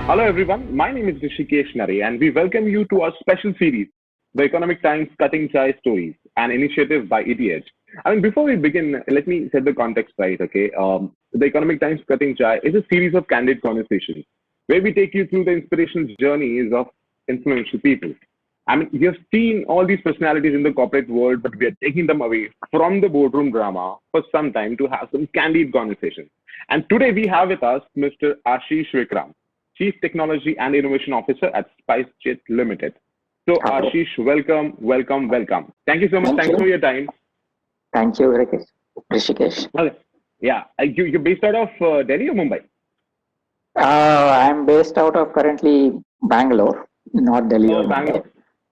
Hello everyone, my name is Rishikesh Nare and we welcome you to our special series, The Economic Times Cutting Chai Stories, an initiative by ETH. Before we begin, let me set the context right, okay? The Economic Times Cutting Chai is a series of candid conversations where we take you through the inspirational journeys of influential people. We have seen all these personalities in the corporate world, but we are taking them away from the boardroom drama for some time to have some candid conversations. And today we have with us Mr. Ashish Vikram, Chief Technology and Innovation Officer at SpiceJet Limited. So Okay. Ashish, welcome. Thank you so much. Thank Thanks for you. your time. Thank you, Rishikesh. Okay. Yeah, you're based out of Delhi or Mumbai? I'm based out of currently Bangalore, not Delhi or Oh, Mumbai, Bangalore.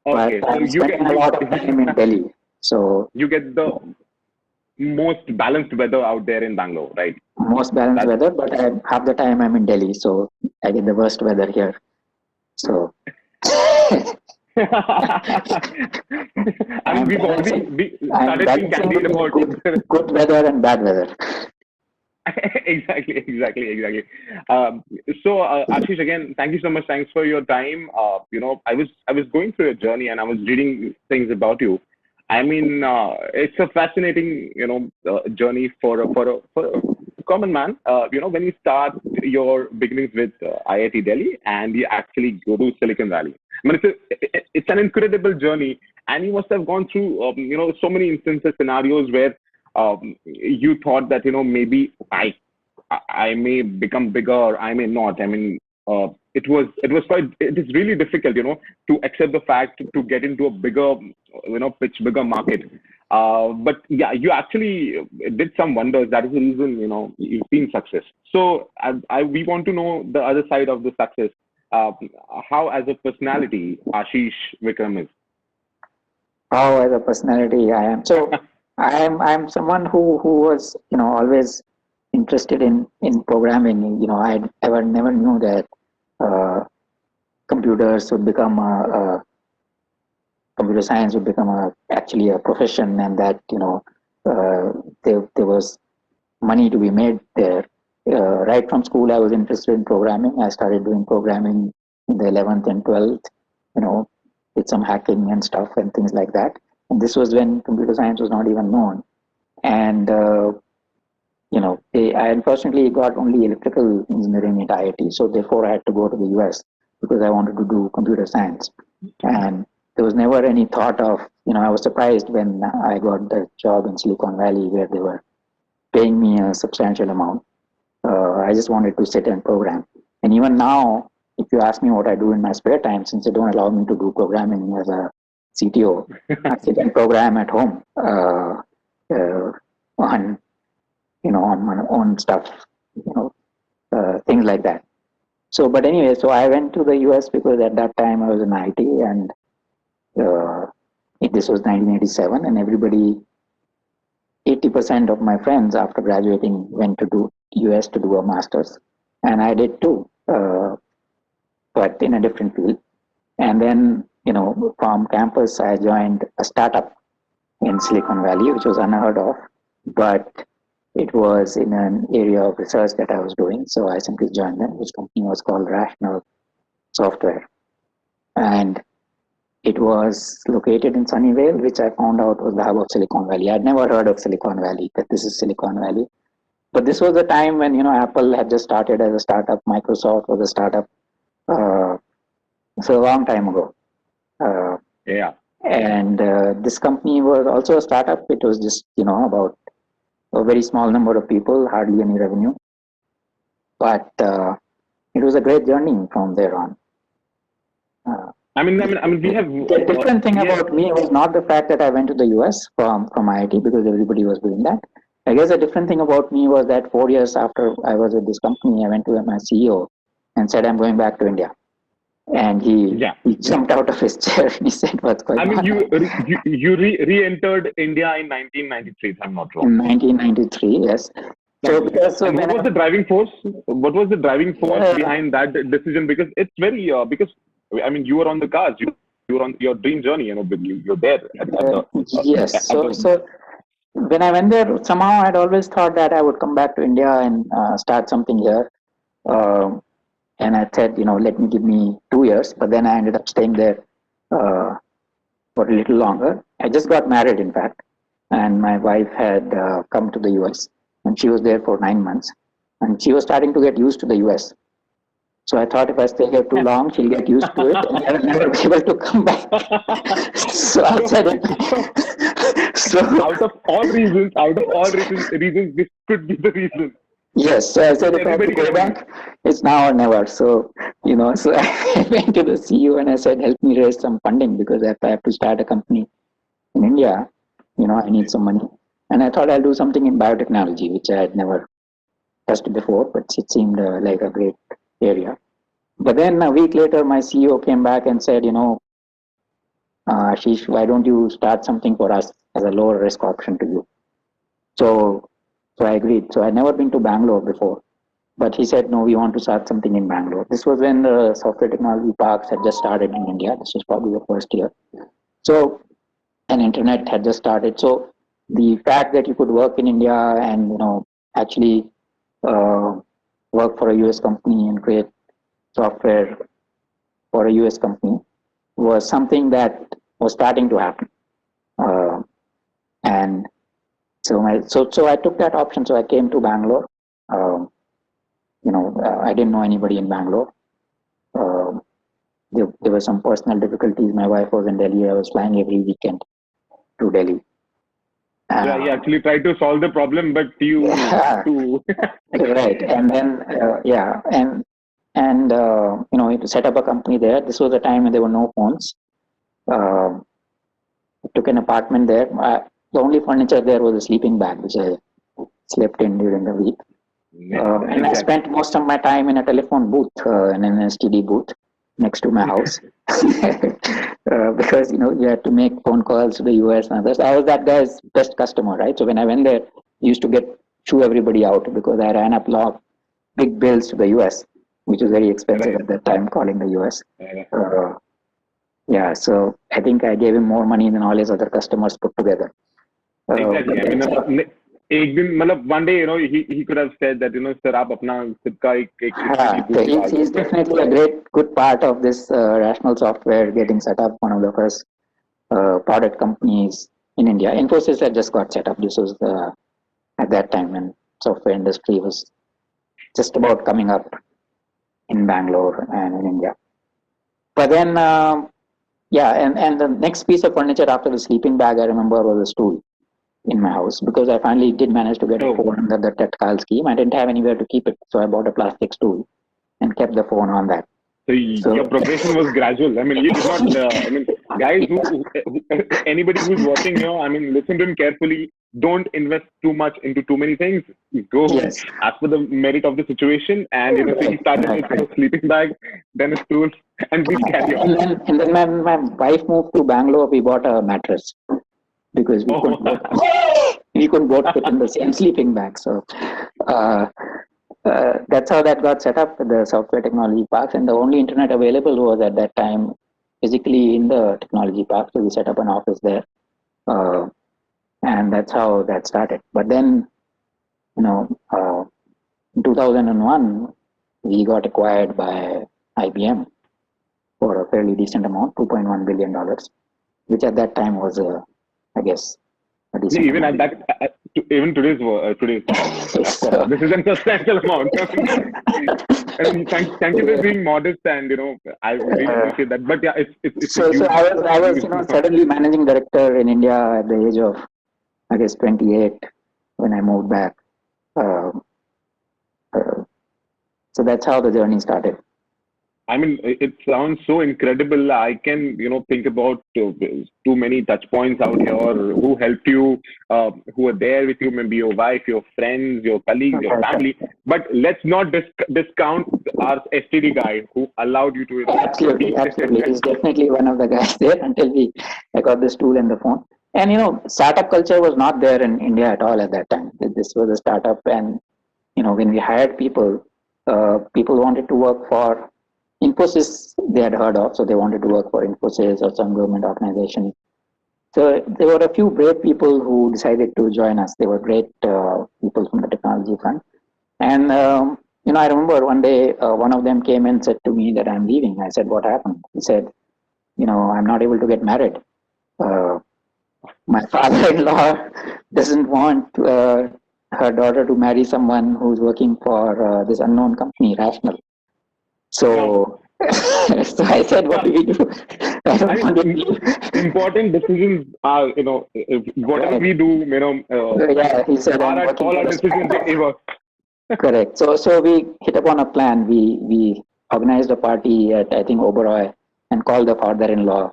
but Okay, so I'm you get spending a lot of time in Delhi. So you get the most balanced weather out there in Bangalore, right? most balanced That's weather, but half the time I'm in Delhi, so I get the worst weather here. So I'm we've already balancing, I'm started being balancing candid between about good weather and bad weather. exactly. Ashish, again, thank you so much. Thanks for your time. I was going through your journey and I was reading things about you. It's a fascinating, journey for a common man. When you start your beginnings with IIT Delhi and you actually go to Silicon Valley. It's an incredible journey, and you must have gone through, so many instances, scenarios where you thought that maybe I may become bigger, I may not. It is really difficult, to accept the fact to get into a bigger, pitch bigger market. But yeah, you actually did some wonders. That is the reason you've seen success. So we want to know the other side of the success. Uh, how, as a personality, Ashish Vikram is. How as a personality I am. So I'm someone who was always interested in programming. I ever never knew that uh, computers would become computer science would become actually a profession, and that there was money to be made there. Right from school, I was interested in programming. I started doing programming in the 11th and 12th. You know, with some hacking and stuff and things like that. And this was when computer science was not even known. And I unfortunately got only electrical engineering at IIT, so therefore I had to go to the US because I wanted to do computer science. And there was never any thought of, I was surprised when I got the job in Silicon Valley where they were paying me a substantial amount. I just wanted to sit and program. And even now, if you ask me what I do in my spare time, since they don't allow me to do programming as a CTO, I sit and program at home on on my own stuff, things like that. So, but anyway, so I went to the US because at that time I was in IT, and uh, this was 1987, and 80% of my friends after graduating went to do US to do a master's, and I did too, but in a different field. And then, from campus, I joined a startup in Silicon Valley, which was unheard of, but it was in an area of research that I was doing. So I simply joined them, which company was called Rational Software. And it was located in Sunnyvale, which I found out was the hub of Silicon Valley. I'd never heard of Silicon Valley, that this is Silicon Valley. But this was the time when, Apple had just started as a startup, Microsoft was a startup. Uh, so a long time ago. Yeah. And this company was also a startup. It was just, about a very small number of people, hardly any revenue. But it was a great journey from there on. Uh, We have the different thing about me was not the fact that I went to the US from IIT because everybody was doing that. I guess the different thing about me was that 4 years after I was at this company, I went to my CEO and said, I'm going back to India. And he jumped out of his chair and he said, what's going on? You re-entered India in 1993, if I'm not wrong. In 1993, yes. So what was the driving force? What was the driving force behind that decision? Because it's very you were on the cards. You were on your dream journey. You're there. Yes. So when I went there, somehow I'd always thought that I would come back to India and start something here. And I said, let me give me 2 years. But then I ended up staying there uh, for a little longer. I just got married, in fact, and my wife had come to the US, and she was there for 9 months, and she was starting to get used to the US. So I thought if I stay here too long, she'll get used to it, and I'll never be able to come back. So I so, said, so so out of all reasons, this could be the reason. yes, so I said Because if I have to everybody go can. back, it's now or never. So, so I went to the CEO and I said, help me raise some funding because if I have to start a company in India, I need some money. And I thought I'll do something in biotechnology, which I had never touched before, but it seemed like a great area. But then a week later, my CEO came back and said, Ashish, why don't you start something for us as a lower risk option to you? So, so I agreed. So I'd never been to Bangalore before. But he said, no, we want to start something in Bangalore. This was when the software technology parks had just started in India. This was probably the first year. So, and internet had just started. So the fact that you could work in India and, actually uh, work for a US company and create software for a US company was something that was starting to happen. Uh, and so I took that option. So I came to Bangalore. Um, I didn't know anybody in Bangalore. Uh, there were some personal difficulties. My wife was in Delhi. I was flying every weekend to Delhi. Yeah, he Uh, actually tried to solve the problem, but you had yeah, to. right. And then to set up a company there. This was a time when there were no phones. Uh, I took an apartment there. The only furniture there was a sleeping bag, which I slept in during the week. And I Exactly. spent most of my time in a telephone booth, in an STD booth next to my house, because you had to make phone calls to the US and others. I was that guy's best customer, right? So when I went there, I used to chew everybody out because I ran up lot big bills to the US, which was very expensive Right. at that time, calling the US. Uh, Uh, yeah, so I think I gave him more money than all his other customers put together. Exactly. But I mean, that's एक दिन मतलब one day he could have said that sir आप अपना खुद का एक STD So booth he's, निकाल दो he's तो definitely a good part of this rational software getting set up. One of the first product companies in India. Infosys had just got set up. This was at that time when software industry was just about coming up in Bangalore and in India. But then, yeah, and the next piece of furniture after the sleeping bag, I remember, was a stool in my house because I finally did manage to get a oh phone under the Tatkal scheme. I didn't have anywhere to keep it, so I bought a plastic stool and kept the phone on that. so your So progression was gradual. I mean, you did not. I mean, guys anybody who's watching here, I mean, listen to him carefully. Don't invest too much into too many things. Go yes, as per the merit of the situation. And so he right, started right, with right. a sleeping bag, then a stool, and please carry on. And then my wife moved to Bangalore. We bought a mattress because we Oh, couldn't both we couldn't both fit in the same sleeping bag. So uh, that's how that got set up, the software technology parks. And the only internet available was at that time physically in the technology park. So we set up an office there, uh, and that's how that started. But then, in 2001, we got acquired by IBM for a fairly decent amount, $2.1 billion, which at that time was, I guess, a decent even amount. at that, even today's time, of course, So, this is a substantial amount. I mean, thank you for being modest, and I really uh, appreciate that. But yeah, it's a so I was huge amount. suddenly managing director in India at the age of, I guess, 28 when I moved back. Uh, uh, so that's how the journey started. I mean, it sounds so incredible. I can, think about too many touch points out here who helped you, who are there with you, maybe your wife, your friends, your colleagues, your family. But let's not discount our STD guy who allowed you to, Absolutely, be. absolutely. He's definitely one of the guys there until I got this tool and the phone. And startup culture was not there in India at all at that time. This was a startup, and when we hired people, people wanted to work for Infosys. They had heard of, so they wanted to work for Infosys or some government organization. So there were a few brave people who decided to join us. They were great people from the technology front, and I remember one day one of them came and said to me that I'm leaving. I said, "What happened?" He said, "I'm not able to get married. Uh, my father-in-law doesn't want her daughter to marry someone who's working for this unknown company, Rational." No. So, so I said, "What Yeah. do we do?" I I don't want to mean, important decisions are, whatever Right. we do, Yeah, he said, "I'm working all for our a decisions, startup." they work. Correct. So we hit upon a plan. We organized a party at, I think, Oberoi, and called the father-in-law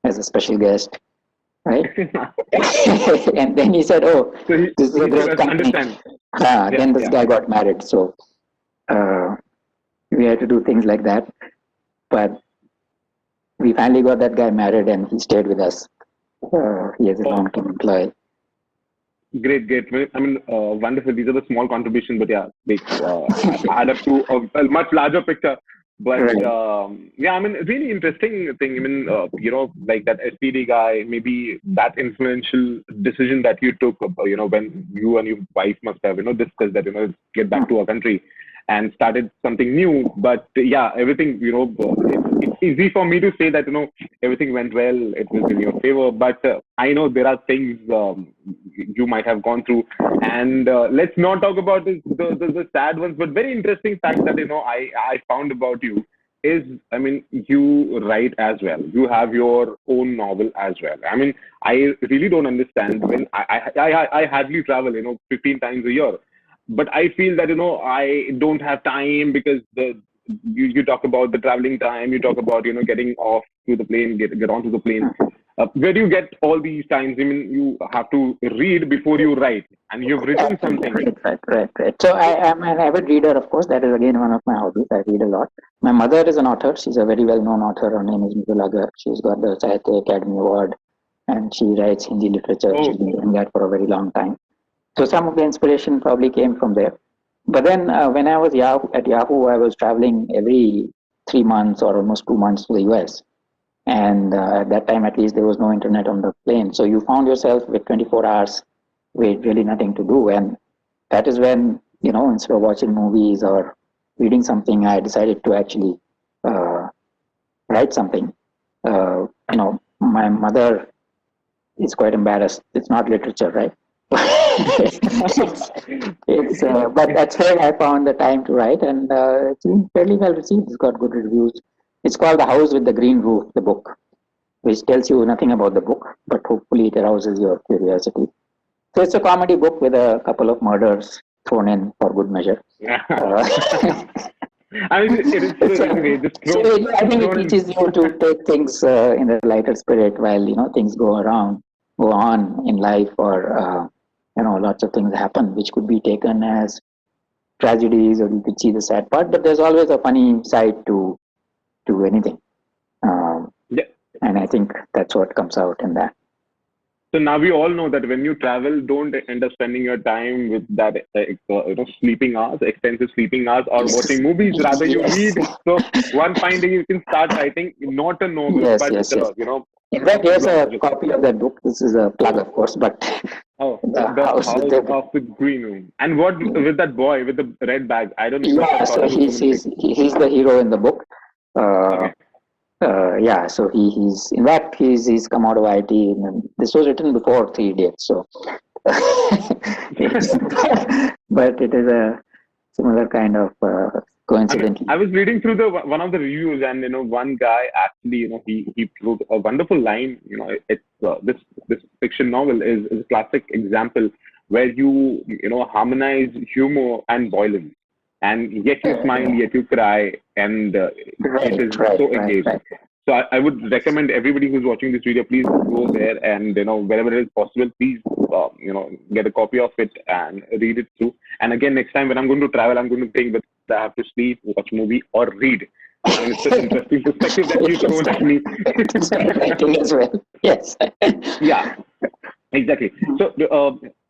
as a special guest, right? And then he said, "Oh, So this is a he said, great company." understand. Yeah, Then this yeah. guy got married, so uh, we had to do things like that. But we finally got that guy married, and he stayed with us. He is a Oh, long-term employee. great, great. I mean, wonderful. These are the small contributions, but yeah, they add up to a much larger picture. But Right. yeah, I mean, really interesting thing. I mean, like that SPD guy, maybe that influential decision that you took, when you and your wife must have, discussed that, get back to our country and started something new. But yeah, everything, it's easy for me to say that, everything went well, it was in your favor. But I know there are things you might have gone through. And let's not talk about the sad ones, but very interesting fact that, I found about you is, I mean, you write as well. You have your own novel as well. I mean, I really don't understand when I hardly travel, 15 times a year, but I feel that I don't have time because you talk about the traveling time, you talk about getting off to the plane, get onto the plane. Where do you get all these times? I mean, you have to read before you write, and you've written something. Right. So So, I am an avid reader, of course. That is again one of my hobbies. I read a lot. My mother is an author. She's a very well-known author. Her name is Mithulagar. She's got the Sahitya Academy Award, and she writes Hindi literature. She's oh, been doing that for a very long time. So some of the inspiration probably came from there. But then when I was at Yahoo, I was traveling every 3 months or almost 2 months to the US. And at that time, at least, there was no internet on the plane. So you found yourself with 24 hours with really nothing to do. And that is when, instead of watching movies or reading something, I decided to actually uh, write something. My mother is quite embarrassed. It's not literature, right? But that's where I found the time to write, and it's been fairly well received. It's got good reviews. It's called The House with the Green Roof, the book, which tells you nothing about the book, but hopefully it arouses your curiosity. So it's a comedy book with a couple of murders thrown in for good measure. Uh, I mean, it is so, anyway just I think it thrown in. teaches you to take things in a lighter spirit while things go on in life, or lots of things happen which could be taken as tragedies, or you could see the sad part. But there's always a funny side to anything, um, Yeah. and I think that's what comes out in that. So now we all know that when you travel, don't end up spending your time with that, sleeping hours, extensive sleeping hours, or Yes, watching movies. Rather, you yes, read. So one fine day you can start writing, not a novel, yes, but yes, yes. In fact, here's a just copy of that book. This is a plug, of course, but oh, the the house with House the of the Green Room. And what with that boy with the red bag? I don't know. yeah. Thought So it was he's someone else. he's the hero in the book. Uh, Okay. yeah. So he's in fact he's come out of IT, and this was written before Three Idiots. So, it's, but it is a similar kind of I mean, coincidentally. I was reading through the one of the reviews, and one guy actually, he wrote a wonderful line. It's this fiction novel is a classic example where you harmonize humor and violence, and yet you smile, Uh, yet you cry, and it right, is right, so right, engaged. right. So I would recommend everybody who's watching this video, please go there and wherever it is possible, please get a copy of it and read it through. And again, next time when I'm going to travel, I'm going to think whether I have to sleep, watch movie, or read. I mean, it's an interesting perspective that you thrown at me. You can start writing as well. Yes. Yeah, exactly. So,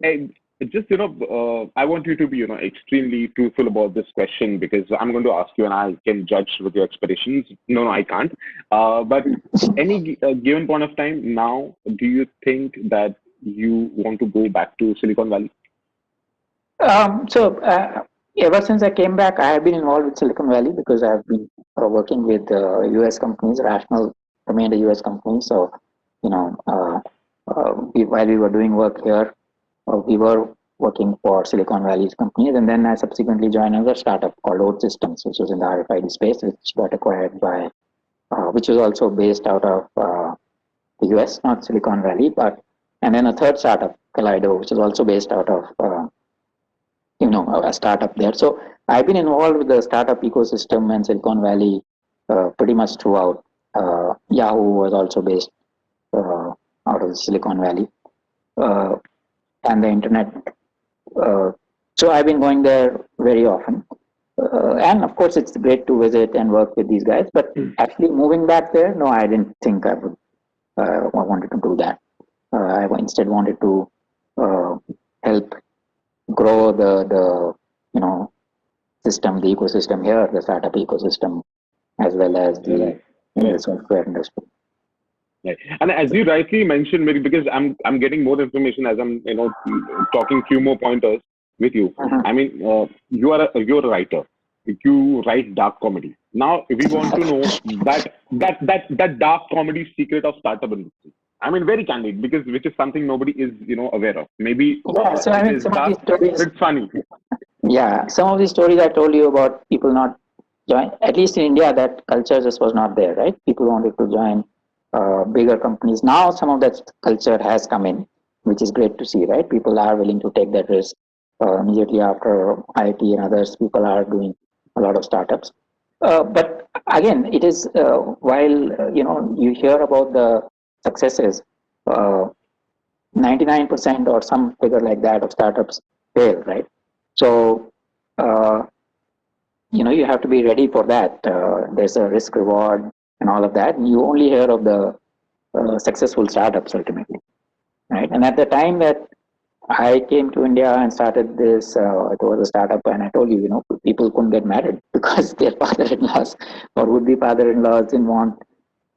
I just I want you to be extremely truthful about this question because I'm going to ask you, and I can judge with your expectations. No, I can't. But any given point of time now, do you think that you want to go back to Silicon Valley? So Ever since I came back, I have been involved with Silicon Valley because I have been working with US companies. Rational remained a US company. So, you know, while we were doing work here, we were working for Silicon Valley's companies. And then I subsequently joined another startup called Oat Systems, which was in the RFID space, which got acquired by, which was also based out of the US, not Silicon Valley, but, and then a third startup, Kaleido, which is also based out of a startup there. So I've been involved with the startup ecosystem and Silicon Valley pretty much throughout. Yahoo was also based uh, out of Silicon Valley, uh, and the internet. Uh, so I've been going there very often. And of course, it's great to visit and work with these guys. But actually, moving back there, no, I didn't think I wanted to do that. I instead wanted to uh, help grow the system, the ecosystem here, the startup ecosystem, as well as the software industry. Right. And as you rightly mentioned, because I'm getting more information as I'm talking few more pointers with you. Uh-huh. I mean, you're a writer. You write dark comedy. Now, if we want to know that dark comedy secret of startup industry. I mean, very candid because which is something nobody is aware of. Maybe Yeah, so I it mean, is some of dark, these stories, it's funny. yeah, some of these stories I told you about people not join, at least in India, that culture just was not there, right? People wanted to join bigger companies. Now, some of that culture has come in, which is great to see, right? People are willing to take that risk. Immediately after IIT and others, people are doing a lot of startups. But again, it is while you hear about the successes, uh, 99% or some figure like that of startups fail, right? So, uh, you have to be ready for that. There's a risk reward and all of that. And you only hear of the successful startups ultimately, right? And at the time that I came to India and started this, it was a startup, and I told you, people couldn't get married because their father-in-laws or would-be father-in-laws didn't want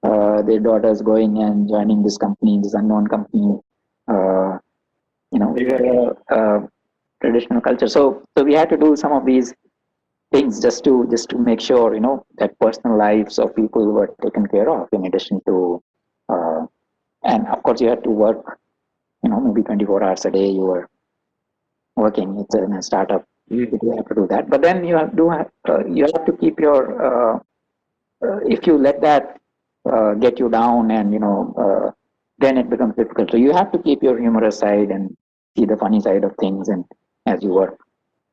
their daughters going and joining this company, this unknown company. Uh, we were a traditional culture, so we had to do some of these things just to make sure that personal lives of people were taken care of. In addition to, uh, and of course, you had to work. Maybe 24 hours a day you were working. It's in a startup. Mm. You have to do that, but then you have to keep your if you let that get you down, and then it becomes difficult. So you have to keep your humorous side and see the funny side of things, and as you work,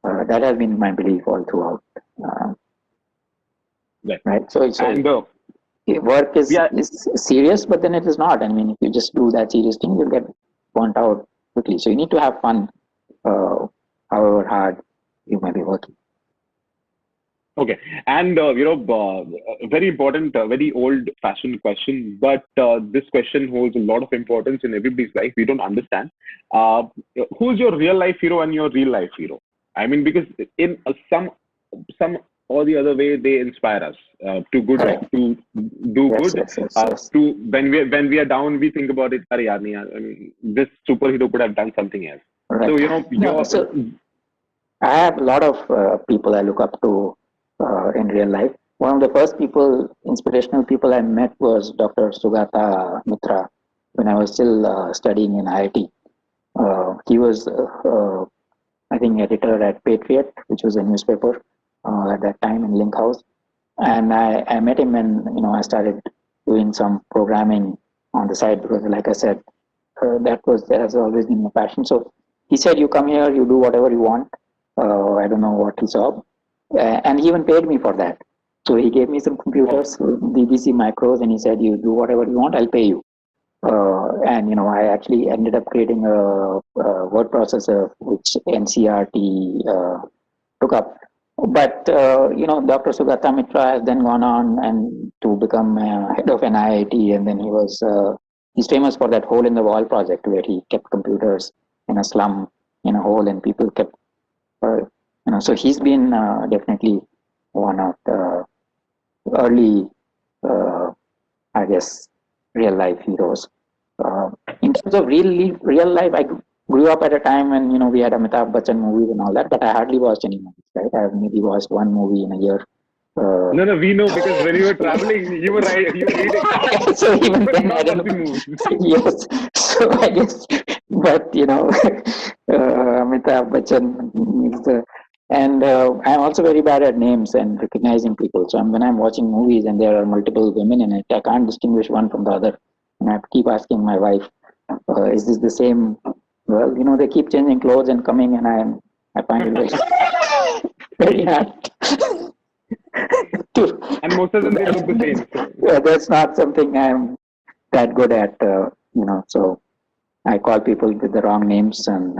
that has been my belief all throughout. Uh, Right. right. So And work yeah, is serious, but then it is not. I mean, if you just do that serious thing, you'll get burnt out quickly. So you need to have fun, uh, however hard you may be working. okay, and very important, very old-fashioned question, but this question holds a lot of importance in everybody's life. We don't understand. Uh, who's your real life hero and your real life hero? I mean, because in some or the other way, they inspire us Correct. to do Yes, good. yes, yes, yes. To when we are down, we think about it. "Arey yaar, nahi yaar, I mean, this superhero could have done something else." So Right. No, your so I have a lot of people I look up to in real life. One of the first people, inspirational people I met was Dr. Sugata Mitra when I was still studying in IIT. He was, I think, editor at Patriot, which was a newspaper at that time in Link House. And I met him, and I started doing some programming on the side because, like I said, that has always been my passion. So he said, "You come here, you do whatever you want." I don't know what he saw, and he even paid me for that. So he gave me some oh, computers, BBC micros, and he said, "You do whatever you want, I'll pay you." And I actually ended up creating a word processor which NCRT took up. But Dr. Sugata Mitra has then gone on and to become head of an IIT, and then he's famous for that hole in the wall project where he kept computers in a slum in a hole, and people kept so he's been definitely one of the early, uh, I guess, real life heroes. Uh, in terms of real life, I grew up at a time when we had Amitabh Bachchan movies and all that, but I hardly watched any movies. right? I've maybe watched one movie in a year. Uh, No, no, we know because when you were traveling, you were reading, so even but then, I not don't watching know. movies. Yes, so I guess, but Amitabh Bachchan is the, and I'm also very bad at names and recognizing people. So when I'm watching movies and there are multiple women in it, I can't distinguish one from the other. And I keep asking my wife, "Is this the same?" Well, they keep changing clothes and coming, and I find it very very hard to, And most of them they look the same. So yeah, that's not something I'm that good at, so I call people with the wrong names, and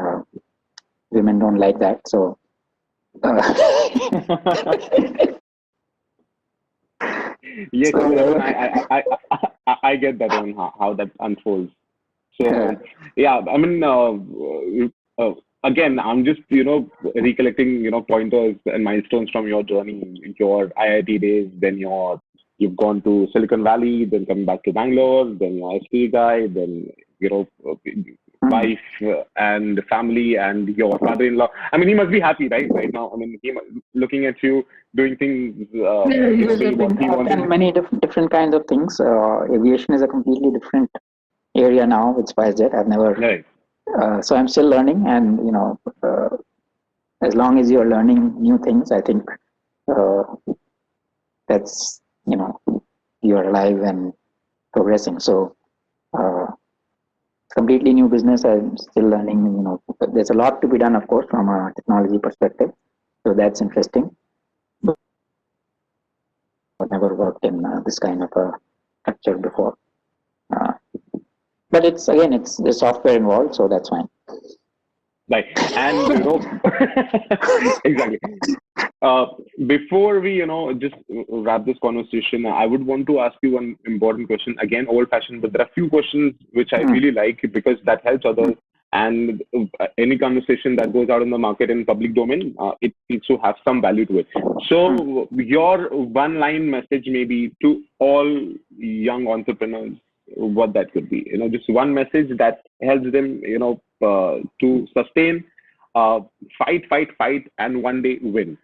women don't like that. So, uh, yes, yes, I so mean, I get that. I mean, how that unfolds. uh, So yeah, I mean, again, I'm just recollecting pointers and milestones from your journey, your IIT days, then you've gone to Silicon Valley, then coming back to Bangalore, then your SP guy, then you know uh, mm, wife and family and your father-in-law. I mean, he must be happy, right? Right now, I mean, looking at you doing things yeah, the way what he I've done wanted. many different kinds of things. Aviation is a completely different area now with SpiceJet. I've never, Right. so I'm still learning, and as long as you're learning new things, I think uh, that's you're alive and progressing. So. Uh, Completely new business. I'm still learning. There's a lot to be done, of course, from a technology perspective. So that's interesting. I've never worked in this kind of a structure before. Uh, but it's the software involved, so that's fine. Right. And exactly. Uh, Before we, just wrap this conversation, I would want to ask you one important question. Again, old-fashioned, but there are few questions which I Mm, really like because that helps others. And any conversation that goes out in the market in public domain, it needs to have some value to it. mm. So, your one-line message maybe to all young entrepreneurs, what that could be. Just one message that helps them, to sustain, uh, fight, and one day win.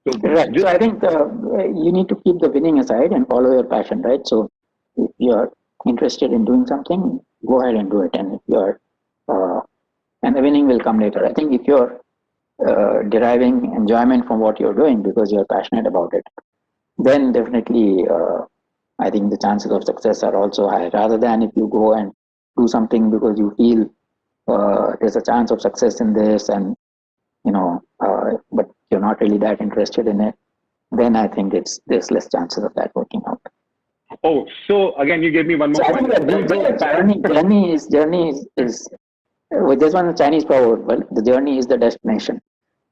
So Right. So just I think you need to keep the winning aside and follow your passion, right? So if you're interested in doing something, go ahead and do it. And if you're uh, and the winning will come later. I think if you're deriving enjoyment from what you're doing because you're passionate about it, then definitely I think the chances of success are also high. Rather than if you go and do something because you feel there's a chance of success in this, and but you're not really that interested in it, then I think there's less chances of that working out. oh, so again, you gave me one So more I think point. that the journey is well, there's one Chinese proverb, well, the journey is the destination.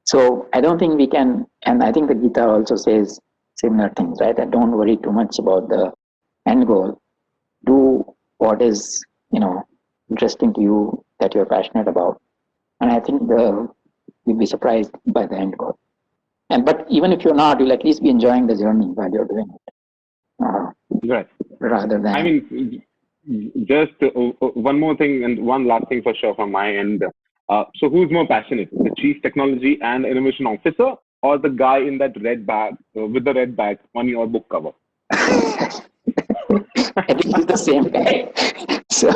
So I don't think we can, and I think the Gita also says similar things, right? And don't worry too much about the end goal. Do what is, interesting to you that you're passionate about. And I think you'll be surprised by the end goal. And but even if you're not, you'll at least be enjoying the journey while you're doing it, Right. rather I than mean, just one more thing and one last thing for sure from my end. So who's more passionate, the chief technology and innovation officer, or the guy in that red bag with the red bag on your book cover? at least the same guy. So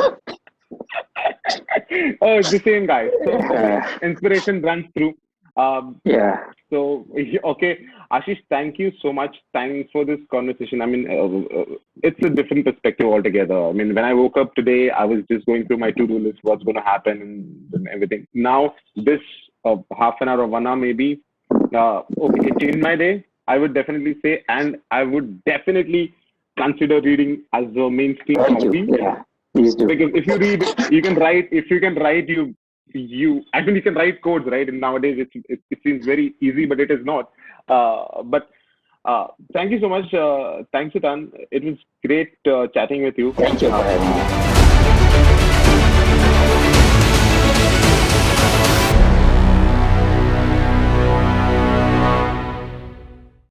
Oh, it's the same guy. So okay, uh, inspiration runs through. Um, yeah, So, okay, Ashish, thank you so much. Thanks for this conversation. I mean, it's a different perspective altogether. I mean, when I woke up today, I was just going through my to-do list, what's going to happen and everything. Now, this half an hour or 1 hour maybe, okay, it changed my day. I would definitely say, and I would definitely consider reading as a mainstream thank you. hobby Yeah, please do. because if you read you can write if you can write you I mean you can write codes, right? And nowadays it seems very easy, but it is not. But thank you so much. Thanks, Sutan. It was great chatting with you. Thank you for having me.